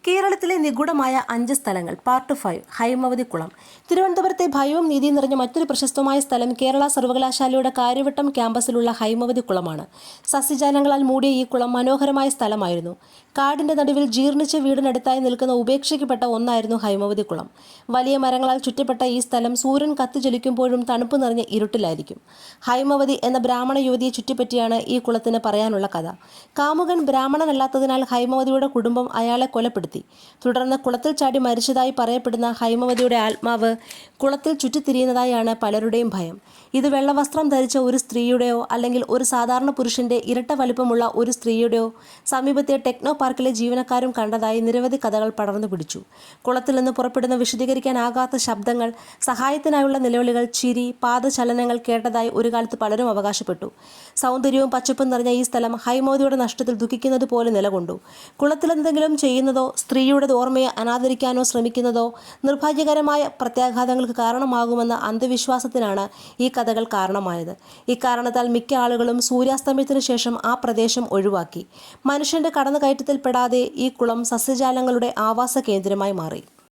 കേരളത്തിലെ നിഗൂഢമായ 5 സ്ഥലങ്ങൾ പാർട്ട് 5 ഹൈമവതി കുളം. തിരുവനന്തപുരത്തെ ഭയവും നീതിയും നിറഞ്ഞ മറ്റൊരു പ്രശസ്തമായ സ്ഥലം കേരള സർവകലാശാലയുടെ കാര്യവട്ടം ക്യാമ്പസിലുള്ള ഹൈമവതി കുളമാണ്. സസ്യജാലങ്ങളാൽ മൂടിയ ഈ കുളം മനോഹരമായ സ്ഥലമായിരുന്നു. കാടിന്റെ നടുവിൽ ജീർണിച്ച വീടിനടുത്തായി നിൽക്കുന്ന ഉപേക്ഷിക്കപ്പെട്ട ഒന്നായിരുന്നു ഹൈമവതി കുളം. വലിയ മരങ്ങളാൽ ചുറ്റപ്പെട്ട ഈ സ്ഥലം സൂര്യൻ കത്തിജ്വലിക്കുമ്പോഴും തണുപ്പ് നിറഞ്ഞ ഇരുട്ടിലായിരിക്കും. ഹൈമവതി എന്ന ബ്രാഹ്മണ യുവതിയെ ചുറ്റിപ്പറ്റിയാണ് ഈ കുളത്തിന് പറയാനുള്ള കഥ. കാമുകൻ ബ്രാഹ്മണനല്ലാത്തതിനാൽ ഹൈമവതിയുടെ കുടുംബം അയാളെ കൊലപ്പെടുത്തി. തുടർന്ന് കുളത്തിൽ ചാടി മരിച്ചതായി പറയപ്പെടുന്ന ഹൈമവതിയുടെ ആത്മാവ് കുളത്തിൽ ചുറ്റിത്തിരിയുന്നതായാണ് പലരുടെയും ഭയം. ഇത് വെള്ളവസ്ത്രം ധരിച്ച ഒരു സ്ത്രീയുടെയോ അല്ലെങ്കിൽ ഒരു സാധാരണ പുരുഷന്റെ ഇരട്ട വലിപ്പമുള്ള ഒരു സ്ത്രീയുടെയോ സമീപത്തെ ടെക്നോ പാർക്കിലെ ജീവനക്കാരും കണ്ടതായി നിരവധി കഥകൾ പടർന്നു പിടിച്ചു. കുളത്തിൽ നിന്ന് പുറപ്പെടുന്ന വിശദീകരിക്കാനാകാത്ത ശബ്ദങ്ങൾ, സഹായത്തിനായുള്ള നിലവിളികൾ, ചിരി, പാദചലനങ്ങൾ കേട്ടതായി ഒരു കാലത്ത് പലരും അവകാശപ്പെട്ടു. സൗന്ദര്യവും പച്ചപ്പും നിറഞ്ഞ ഈ സ്ഥലം ഹൈമവതിയുടെ നഷ്ടത്തിൽ ദുഃഖിക്കുന്നത് പോലെ നിലകൊണ്ടു. കുളത്തിലെന്തെങ്കിലും ചെയ്യുന്നതോ സ്ത്രീയുടെ ഓർമ്മയെ അനാദരിക്കാനോ ശ്രമിക്കുന്നതോ നിർഭാഗ്യകരമായ പ്രത്യാഘാതങ്ങൾക്ക് കാരണമാകുമെന്ന അന്ധവിശ്വാസത്തിനാണ് ഈ കഥകൾ കാരണമായത്. ഇക്കാരണത്താൽ മിക്ക ആളുകളും സൂര്യാസ്തമയത്തിനു ശേഷം ആ പ്രദേശം ഒഴിവാക്കി. മനുഷ്യന്റെ കടന്നുകയറ്റത്തിൽപ്പെടാതെ ഈ കുളം സസ്യജാലങ്ങളുടെ ആവാസ കേന്ദ്രമായി മാറി.